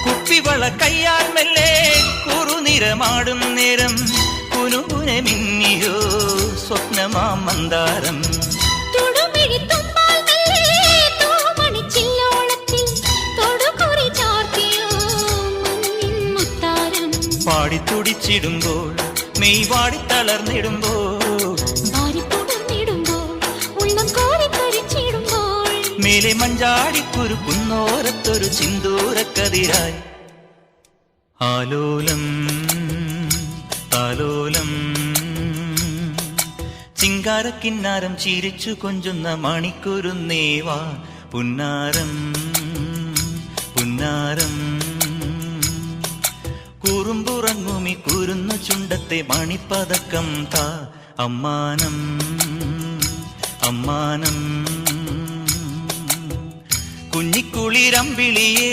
കുപ്പിവള കയ്യാൽ മെല്ലെ കുറുനിറമാടും നേരം കുനുകുനെ മിന്നിയോ സ്വപ്നമാം മന്ദാരം. പാടിത്തുടിച്ചിടുമ്പോൾ മെയ് വാടി തളർന്നിടുമ്പോൾ മേലെ മഞ്ചാടിക്കുരു കുന്നോരത്തൊരു ചിന്തൂരക്കതിരായി ആലോലം താലോലം ചിങ്കാരക്കിന്നാരം ചിരിച്ചു കൊഞ്ചുന്ന മണിക്കുരുന്നേവാ പുന്നാരം പുന്നാരം. കുറുമ്പുറങ്ങുമി കുരുന്നു ചുണ്ടത്തെ മണിപ്പതക്കം താ അമ്മാനം അമ്മാനം. കുഞ്ഞിക്കുളിരമ്പിളിയേ